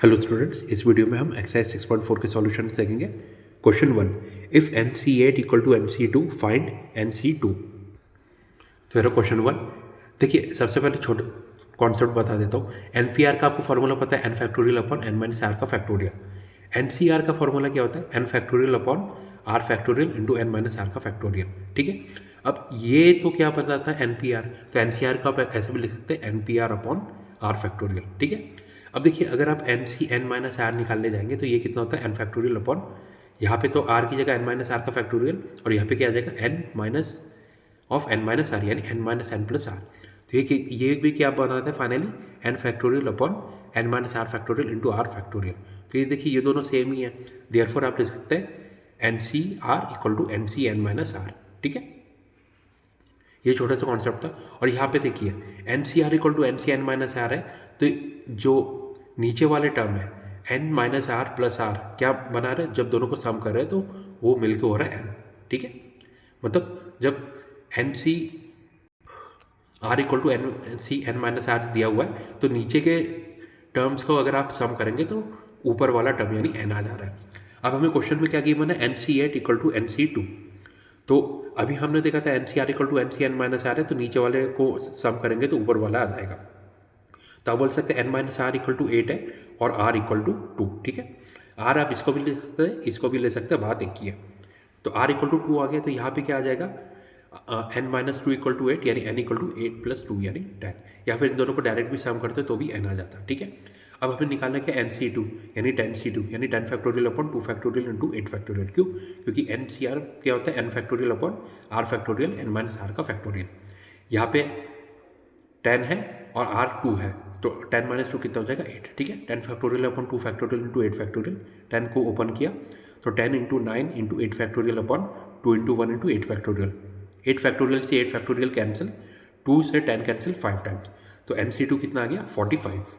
Hello students, इस video में हम एक्सरसाइज 6.4 के सॉल्यूशन देखेंगे। Question 1, if NC8 equal to NC2 find NC2। तो मेरा क्वेश्चन 1, देखिए सबसे पहले छोटा कॉन्सेप्ट बता देता हूँ। NPR का आपको फॉर्मूला पता है, n factorial upon n minus r का फैक्टोरियल। NCR का फॉर्मूला क्या होता है, n factorial upon r factorial into n minus r का फैक्टोरियल। ठीक है, अब ये तो क्या पता था NPR, तो NCR का आप ऐसे भी लिख सकते हैं NPR अपॉन आर फैक्टोरियल। ठीक है, अब देखिए अगर आप n माइनस आर निकालने जाएंगे तो ये कितना होता है n फैक्टोरियल अपॉन, यहाँ पे तो r की जगह n माइनस आर का फैक्टोरियल और यहाँ पे क्या आ जाएगा n minus of n minus r यानी n minus n plus r. तो ये भी क्या बना था finally n factorial upon n minus r factorial into r factorial. तो ये देखिए ये दोनों सेम ही है, देयरफॉर आप लिख सकते हैं NCR equal to NCn minus r. ठीक है, ये छोटा सा कॉन्सेप्ट था। और यहाँ पे देखिए NCR equal to NCn minus r है, तो जो नीचे वाले टर्म है n minus r plus r क्या बना रहे हैं, जब दोनों को सम कर रहे हैं तो वो मिलके हो रहा है n। ठीक है, मतलब जब NC r equal to NCn minus r दिया हुआ है तो नीचे के टर्म्स को अगर आप सम करेंगे तो ऊपर वाला टर्म यानी n आ जा रहा है। अब हमें क्वेश्चन में क्या गिवन है, NC8 इक्वल टू NC2। तो अभी हमने देखा था NCR equal to NCn minus r है, तो नीचे वाले को सम करेंगे तो ऊपर वाला आ जाएगा। तो आप बोल सकते हैं n minus r equal to 8 है और r इक्वल टू 2। ठीक है, r आप इसको भी ले सकते हैं, इसको भी ले सकते हैं, बात एक ही है। तो r इक्वल टू 2 आ गया, तो यहाँ पे क्या आ जाएगा n माइनस 2 इक्वल टू 8 यानी n इक्वल टू 8 प्लस 2 यानी 10, या फिर इन दोनों को डायरेक्ट भी सम करते तो भी n आ जाता। ठीक है, अब हमें निकालना क्या NC2 यानी 10C2 यानी 10 factorial upon 2 factorial into 8 factorial. क्यों, क्योंकि NCR क्या होता है n factorial upon r factorial n minus r का फैक्टोरियल। यहाँ पे 10 है और r 2 है, तो 10 माइनस 2 कितना हो जाएगा 8। ठीक है, 10 factorial upon 2 factorial into 8 factorial, 10 को ओपन किया तो 10 into 9 into 8 factorial upon 2 into 1 into 8 factorial. 8 factorial से 8 फैक्टोरियल कैंसिल, 2 से 10 कैंसिल 5 टाइम्स, तो NC2 कितना आ गया 45।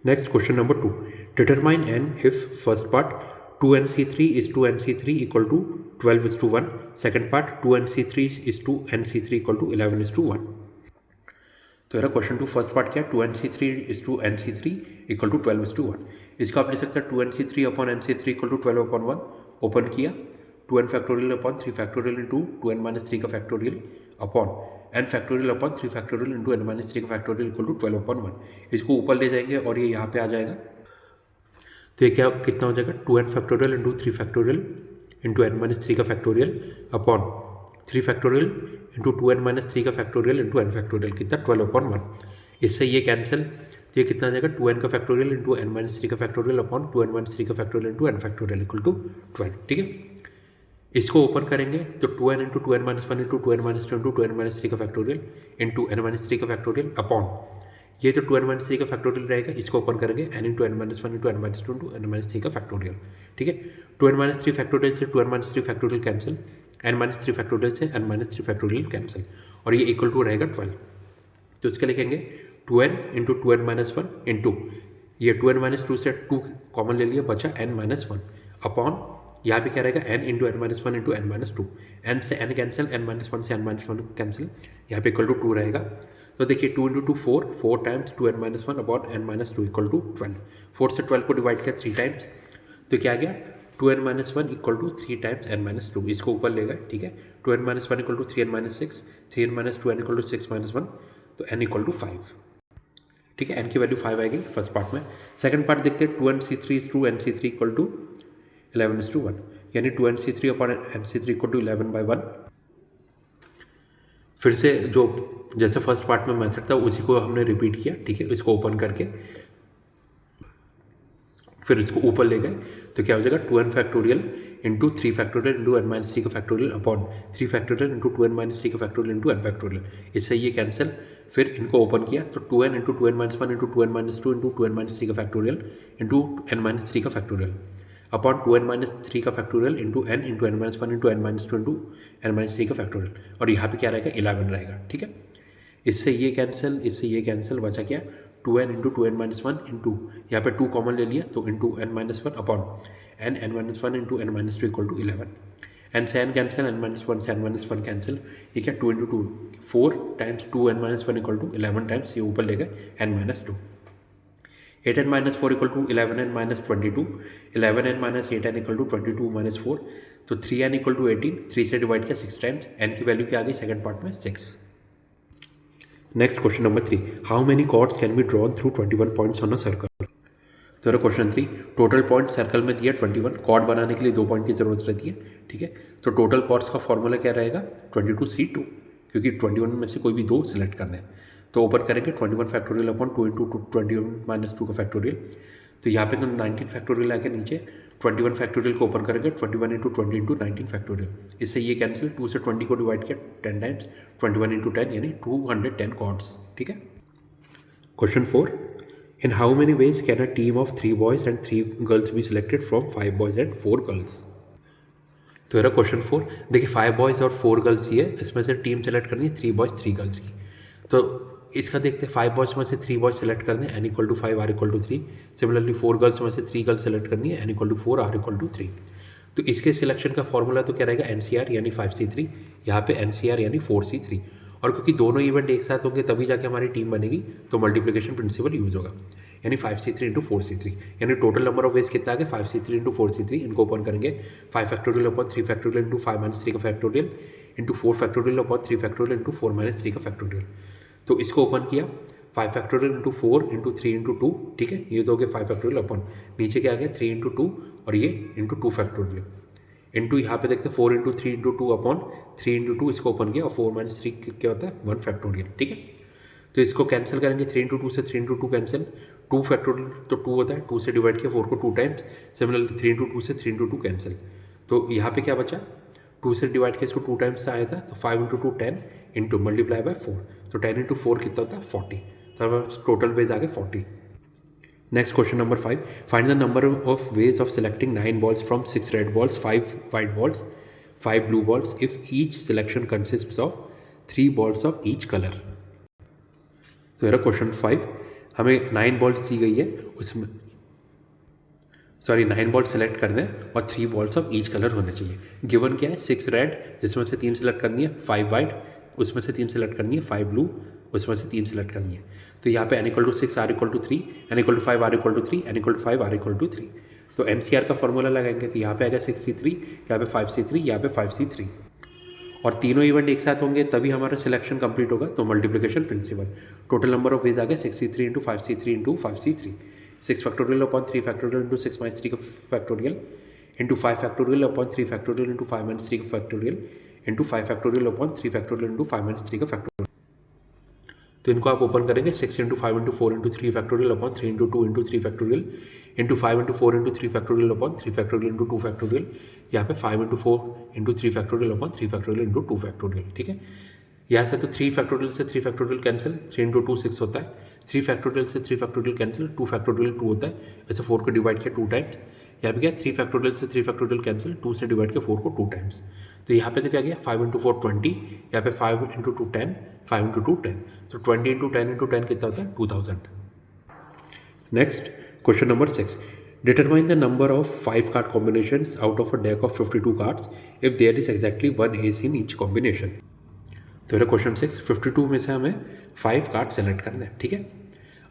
Next question number 2, determine n if first part 2NC3 is to NC3 equal to 12 is to 1, second part 2NC3 is to NC3 equal to 11 is to 1। तो मेरा question 2 first part क्या है, 2NC3 is to NC3 equal to 12 is to 1। इसका आप ले सकते हैं 2NC3 upon NC3 equal to 12 upon 1, open किया 2n factorial upon 3 factorial into 2n minus 3 का factorial upon n factorial upon 3 factorial into n minus 3 का factorial equal to 12 upon 1। इसको ऊपर ले जाएंगे और ये यहाँ पे आ जाएगा, तो ये क्या कितना हो जाएगा 2n factorial into 3 factorial into n minus 3 का factorial upon 3 factorial into 2n minus 3 का फैक्टोरियल इंटू n फैक्टोरियल, कितना 12 अपॉन 1। इससे ये कैंसिल, तो ये कितना आ जाएगा 2n का फैक्टोरियल इंटू n माइनस 3 का फैक्टोरियल अपॉन 2n माइनस 3 का factorial into n factorial equal to 12। ठीक है, इसको ओपन करेंगे तो 2n into 2n minus 1 into 2n minus 2 into 2n minus 3 का फैक्टोरियल इंटू n माइनस 3 का फैक्टोरियल अपॉन, ये तो 2n माइनस 3 का फैक्टोरियल रहेगा, इसको ओपन करेंगे n into n minus 1 into n minus 2 into n minus 3 का फैक्टोरियल। ठीक है, 2n माइनस 3 फैक्टोरियल से 2n minus 3 factorial cancel, n minus 3 factorial से n माइनस 3 फैक्टोरियल कैंसिल, और ये इक्वल टू रहेगा 12। तो इसके लिखेंगे 2n into 2n minus 1 into ये 2n माइनस 2 से 2 कॉमन ले लिया, बचा n माइनस 1 अपॉन, यहाँ पे क्या रहेगा n into n minus 1 into n minus 2, n से n कैंसिल, n माइनस 1 से n माइनस 1 कैंसिल, यहाँ पे इक्वल टू 2 रहेगा। तो देखिए 2 into 2 4, 4 times 2n minus 1 upon n minus 2 equal to 12। 4 से 12 को डिवाइड किया 3 टाइम्स, तो क्या आ गया 2n minus 1 equal to 3 times n minus 2, इसको ऊपर ले गए। ठीक है, 2n minus 1 equal to 3n minus 6, 3n minus 2n equal to 6 minus 1, तो n इक्वल टू 5। ठीक है, n की वैल्यू 5 आएगी फर्स्ट पार्ट में। सेकंड पार्ट देखते हैं 2NC3 is to NC3 equal to 11 is to 1, यानी 2NC3 upon NC3 equal to 11 by 1। फिर से जो जैसे फर्स्ट पार्ट में मेथड था उसी को हमने रिपीट किया। ठीक है, इसको ओपन करके फिर इसको ऊपर ले गए, तो क्या हो जाएगा 2n factorial into 3 factorial into n minus 3 का factorial upon 3 factorial into 2n minus 3 का फैक्टोरियल इंटू n फैक्टोरियल, इससे ये कैंसिल। फिर इनको ओपन किया तो 2n into 2n minus 1 into 2n minus 2 into 2n minus 3 का फैक्टोरियल इंटू n माइनस 3 का फैक्टोरियल अपॉन 2n माइनस 3 का factorial into n into n minus 1 into n minus 2 into n minus 3 का factorial, और यहाँ पे क्या रहेगा 11 रहेगा। ठीक है, इससे ये कैंसिल, इससे ये कैंसिल, बचा क्या 2n into 2n minus 1 into यहाँ पे 2 कॉमन ले लिया तो into n minus 1 upon n minus 1 into n minus 2 equal to 11, n से n कैंसिल, n माइनस 1 से n माइनस 1 कैंसिल, ये क्या 2 into 2 4 times 2n minus 1 equal to 11 times, ये ऊपर ले गए n minus 2। 8n minus 4 equal to 11n minus 22, 11n minus 8n equal to 22 minus 4, तो 3n equal to 18, 3 से divide किया 6 टाइम्स, n की वैल्यू क्या आ गई सेकंड पार्ट में 6। Next question number 3, how many chords can be drawn through 21 points on a circle. तो question 3, total point circle में दिया 21, कॉर्ड बनाने के लिए 2 पॉइंट की जरूरत रहती है, ठीक है। तो टोटल कॉर्ड्स का फॉर्मूला क्या रहेगा 22C2, क्योंकि 21 में से कोई भी 2 सिलेक्ट करने हैं। तो ऊपर करेंगे 21 फैक्टोरियल अपॉन 2 इंटू 21 माइनस 2 का फैक्टोरियल, तो यहाँ पे तो 19 फैक्टोरियल आके नीचे 21 फैक्टोरियल को ओपन करेंगे 21 इंटू 20 इंटू 19 फैक्टोरियल, इससे ये कैंसिल, 2 से 20 को डिवाइड किया 10 टाइम्स, 21 इंटू 10 यानी 210 कॉर्ड्स, ठीक है। Question 4, in how many ways can a team of 3 boys and 3 girls be selected from 5 boys and 4 girls. तो मेरा क्वेश्चन 4, देखिए 5 बॉयज़ और 4 गर्ल्स ही है, इसमें से टीम सेलेक्ट करनी है 3 बॉयज़ 3 गर्ल्स की। तो इसका देखते हैं 5 बॉयज़ में से 3 बॉयज़ सेलेक्ट करने हैं, n equal to 5 r equal to 3। Similarly 4 girls में से 3 गर्ल्स सेलेक्ट करनी है, n equal to 4 r equal to 3। तो इसके सिलेक्शन का फॉर्मूला तो क्या रहेगा NCR यानी 5C3, यहाँ पे NCR यानी 4C3, और क्योंकि दोनों इवेंट एक साथ होंगे तभी जाके हमारी टीम बनेगी, तो मल्टीप्लिकेशन प्रिंसिपल यूज होगा, यानी 5C3 इंटू 4C3, यानी टोटल नंबर ऑफ वेज कितना आ गया 5C3 इंटू 4C3। इनको ओपन करेंगे 5 factorial upon 3 factorial into 5 minus 3 का factorial into 4 factorial upon 3 factorial into 4 minus 3 का फैक्टोरियल। तो इसको ओपन किया 5 फैक्टोरियल इंटू 4 इंटू 3 इंटू 2, ठीक है, ये तो हो गया 5 फैक्टोरियल अपॉन, नीचे क्या आ गया 3 इंटू 2 और ये इंटू 2 फैक्टोरियल इंटू यहाँ पे देखते हैं 4 इंटू 3 इंटू 2 अपॉन 3 इंटू 2, इसको ओपन किया और 4 माइनस 3 क्या होता है 1 फैक्टोरियल, ठीक है। तो इसको कैंसिल करेंगे 3 इंटू 2 से 3 इंटू 2 कैंसिल, 2 फैक्टोरियल तो 2 होता है, 2 से डिवाइड किया 4 को 2 टाइम्स, सिमिलरली 3 इंटू 2 से 3 इंटू 2 कैंसिल। तो यहाँ पे क्या बचा 2 से डिवाइड किया इसको 2 टाइम्स से आया था, तो 5 इंटू 2 10 इंटू मल्टीप्लाई बाय 4, तो 10 इंटू 4 कितना होता है 40, तो टोटल वेज आ गए 40। Next question number 5, find the number of ways of selecting 9 balls from 6 red balls, 5 white balls, 5 blue balls if each selection consists of 3 balls of each colour. तो मेरा question 5, हमें 9 balls दी गई है, उसमें 9 balls select करने हैं और 3 balls of each colour होने चाहिए। गिवन क्या है 6 रेड जिसमें से 3 सेलेक्ट करनी है, 5 वाइट उसमें से 3 सेलेक्ट करनी है, 5 ब्लू उसमें से 3 सेलेक्ट करनी है। तो यहाँ पे n equal to 6 r equal to 3, n equal to 5 r equal to 3, n equal to 5 r equal to 3। तो NCR का फॉर्मूला लगाएंगे तो यहाँ पे आएगा 6C3, यहाँ पे 5C3, यहाँ पे 5C3, और तीनों इवेंट एक साथ होंगे तभी हमारा सिलेक्शन कंप्लीट होगा, तो multiplication principle. Total number of ways आ गया 6C3 into 5C3 into 5C3, 6 factorial upon 3 factorial into 6 minus 3 का factorial into 5 factorial upon 3 factorial into 5 minus 3 का factorial into 5 factorial upon 3 factorial into 5 minus 3 का factorial. तो इनको आप open करेंगे 6 into 5 into 4 into 3 factorial upon 3 into 2 into 3 factorial into 5 into 4 into 3 factorial upon 3 factorial into 2 factorial, यहाँ पे 5 into 4 into 3 factorial upon 3 factorial into 2 factorial, ठीक है। यहाँ से तो 3 फैक्टोरियल से 3 फैक्टोरियल कैंसिल, 3 इंटू 2 6 होता है, 3 फैक्टोरियल से 3 फैक्टोरियल कैंसिल, 2 फैक्टोरियल 2 होता है, ऐसे 4 को डिवाइड किया 2 टाइम्स, यहाँ पे क्या 3 फैक्टोरियल से 3 फैक्टोरियल कैंसिल, 2 से डिवाइड किया 4 को 2 टाइम्स। तो यहाँ पे तो क्या गया 5 इंटू 4 20, यहाँ पे 5 इंटू 2 10, 5 इंटू 2 10, तो 20 इंटू 10 इंटू 10 कितना होता है 2000। Next question number 6, determine the number of 5 card combinations out of a deck of 52 cards if there is exactly 1 ace in each combination. तो मेरा क्वेश्चन 6, 52 में से हमें 5 कार्ड सेलेक्ट करना है, ठीक है।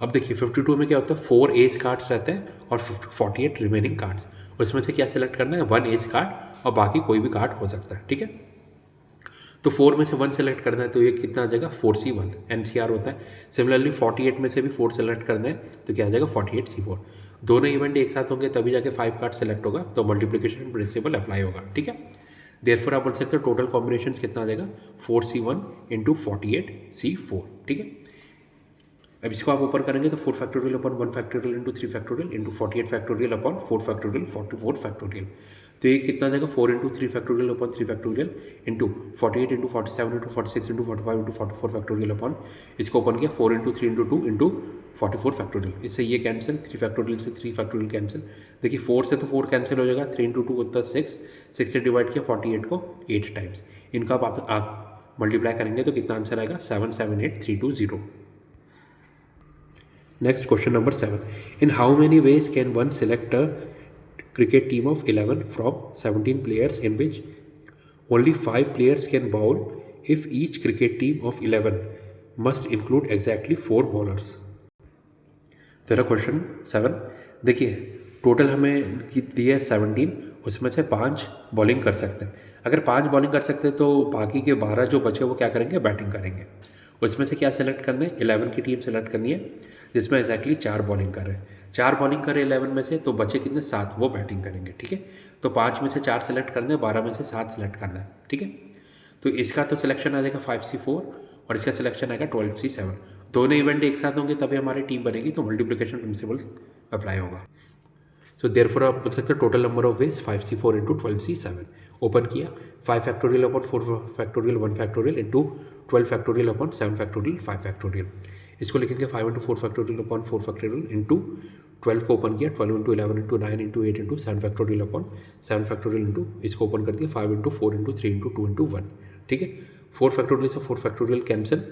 अब देखिए 52 में क्या होता है 4 एस कार्ड्स रहते हैं और 48 रिमेनिंग कार्ड्स, उसमें से क्या सेलेक्ट करना है 1 एस कार्ड और बाकी कोई भी कार्ड हो सकता है, ठीक है। तो 4 में से 1 सेलेक्ट करना है तो ये कितना आ जाएगा 4C1, NCR होता है। सिमिलरली 48 में से भी 4 सेलेक्ट करना है तो क्या आ जाएगा 48C4। दोनों इवेंट एक साथ होंगे तभी जाके 5 कार्ड सेलेक्ट होगा, तो मल्टीप्लिकेशन प्रिंसिपल अप्लाई होगा, ठीक है। देयरफॉर आप बोल सकते हो टोटल कॉम्बिनेशन कितना आ जाएगा 4C1 इंटू 48C4, ठीक है। अब इसको आप ऊपर करेंगे तो 4 factorial upon 1 factorial into 3 factorial into 48 factorial upon 4 factorial 44 factorial, तो ये कितना आ जाएगा 4 into 3 factorial upon 3 factorial into 48 into 47 into 46 into 45 into 44 factorial upon, इसको ओपन किया 4 इंटू 3 इंटू 2 इंटू 44 फैक्टोरियल, इससे ये कैंसिल, 3 फैक्टोरियल से 3 फैक्टोरियल कैंसिल। देखिए 4 से तो 4 कैंसिल हो जाएगा, 3 इंटू 2 होता है 6, 6 से डिवाइड किया 48 को 8 टाइम्स, इनका आप मल्टीप्लाई करेंगे तो कितना आंसर आएगा 778320। Next question number 7. In how many ways can one select a cricket team of 11 from 17 players in which only 5 players can bowl if each cricket team of 11 must include exactly 4 bowlers? तेरा question 7, देखिए total हमें दी है 17, उसमें से 5 bowling कर सकते हैं। अगर 5 बॉलिंग कर सकते हैं तो बाकी के 12 जो बचे वो क्या करेंगे, बैटिंग करेंगे। उसमें से क्या सेलेक्ट करना है, 11 की टीम सेलेक्ट करनी है जिसमें एग्जैक्टली 4 बॉलिंग कर रहे हैं। 4 बॉलिंग करे 11 में से, तो बचे कितने, 7, वो बैटिंग करेंगे। ठीक है, तो 5 में से 4 सेलेक्ट करना है, 12 में से 7 सेलेक्ट करना है। ठीक है, तो इसका तो सिलेक्शन आ जाएगा 5C4 और इसका सिलेक्शन आएगा 12C7। दोनों इवेंट एक साथ होंगे तभी हमारी टीम बनेगी, तो मल्टीप्लिकेशन प्रिंसिपल अप्लाई होगा। सो देयरफॉर आप बोल सकते हैं total number of veg 5C4 into 12C7। Open किया, 5 factorial upon 4 factorial 1 factorial into 12 factorial upon 7 factorial 5 factorial. इसको लिखेंगे 5 into 4 factorial upon 4 factorial into 12 को ओपन किया, 12 into 11 into 9 into 8 into 7 factorial upon 7 factorial into, इसको open कर दिया 5 into 4 into 3 into 2 into 1। ठीक है, 4 फैक्टोरियल से 4 फैक्टोरियल कैंसिल,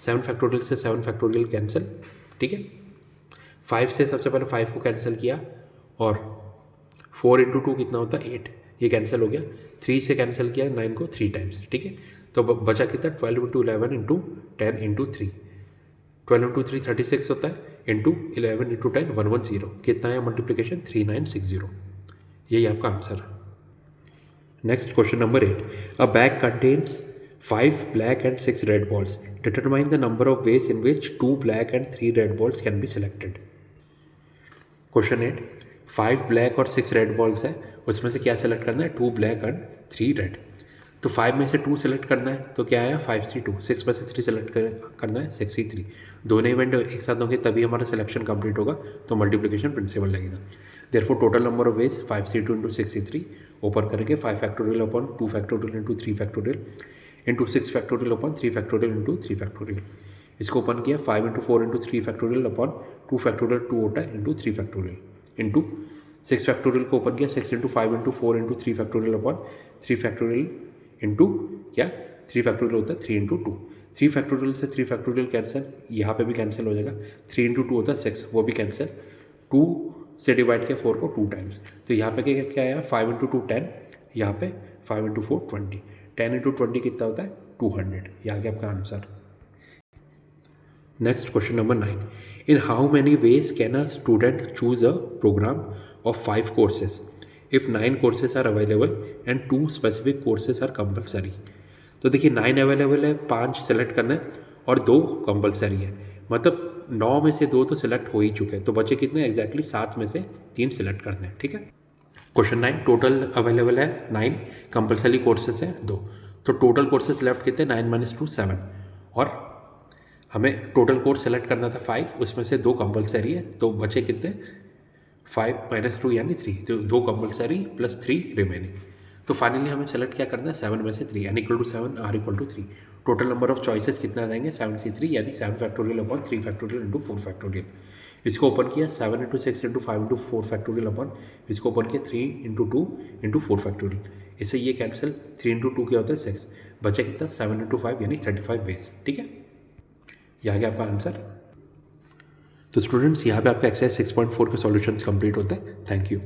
7 फैक्टोरियल से 7 फैक्टोरियल कैंसिल। ठीक है, 5 से सबसे पहले 5 को कैंसिल किया और 4 इंटू 2 कितना होता है 8, ये कैंसिल हो गया। 3 से कैंसिल किया 9 को 3 टाइम्स। ठीक है, तो बचा कितना, 12 इंटू 11 इंटू 10 इंटू 3, 12 इंटू 3 36 होता है, इंटू 11 इंटू 10 110, कितना है मल्टीप्लिकेशन 3960। यही आपका आंसर है। Next question number 8, a bag contains 5 black and 6 red balls. Determine the number of ways in which 2 black and 3 red balls can be selected. Question 8, 5 black और 6 red balls है, उसमें से क्या सेलेक्ट करना है, 2 ब्लैक एंड 3 रेड। तो 5 में से 2 सेलेक्ट करना है, तो क्या आया 5C2। 6 में से 3 सेलेक्ट करना है 6C3। दोनों इवेंट एक साथ होंगे तभी हमारा सिलेक्शन कंप्लीट होगा, तो मल्टीप्लिकेशन प्रिंसिपल लगेगा। Therefore total number of veg 5C2 into 6C3। Open करेंगे 5 factorial upon 2 factorial into 3 factorial into 6 factorial upon 3 factorial into 3 factorial. इसको ओपन किया, 5 into 4 into 3 factorial upon 2 factorial 2 होता है इंटू 3 फैक्टोरियल इंटू 6 फैक्टोरियल को open किया, 6 into 5 into 4 into 3 factorial upon 3 factorial into क्या 3 factorial होता है 3 इंटू 2। 3 फैक्टोरियल से 3 फैक्टोरियल कैंसिल, यहाँ पे भी कैंसिल हो जाएगा। 3 इंटू 2 होता है 6, वो भी कैंसिल। 2 से डिवाइड किया 4 को 2 टाइम्स, तो यहाँ पे क्या आया 5 इंटू 2 10, यहाँ पे 5 इंटू 4 20, 10 इंटू 20 कितना होता है 200। ये आ गया आपका answer. Next question number 9, in how many ways can a student choose a program of 5 courses if 9 courses are available and 2 specific courses are compulsory. तो देखिए 9 अवेलेबल है, 5 सेलेक्ट करना है और 2 कंपलसरी है, मतलब 9 में से 2 तो सिलेक्ट हो ही चुके हैं, तो बचे कितने एग्जैक्टली 7 में से 3 सिलेक्ट करने हैं। ठीक है, क्वेश्चन 9, टोटल अवेलेबल है 9, कंपलसरी कोर्सेज है 2, तो टोटल कोर्सेज लेफ्ट कितने 9 - 2 7, और हमें टोटल कोर्स सेलेक्ट करना था 5, उसमें से 2 कंपलसरी है, तो बचे कितने 5 - 2 यानी 3, तो 2 कंपलसरी प्लस 3 रिमेनिंग। तो फाइनली हमें सेलेक्ट क्या करना है 7 में से 3, n = 7 r = 3। Total number of choices कितना आ जाएंगे 7C3 यानी 7 factorial upon 3 factorial into 4 factorial. इसको ओपन किया 7 into 6 into 5 into 4 factorial upon, इसको ओपन किया 3 इंटू 2 इंटू 4 फैक्टोरियल। इससे ये कैंसिल, 3 इंटू 2 क्या होता है 6, बचा कितना 7 इंटू 5 यानी 35 वेज। ठीक है, ये आ गया आपका आंसर। तो स्टूडेंट्स यहाँ पे आपका एक्सरसाइज 6.4 के सॉल्यूशंस कंप्लीट होते हैं। Thank you.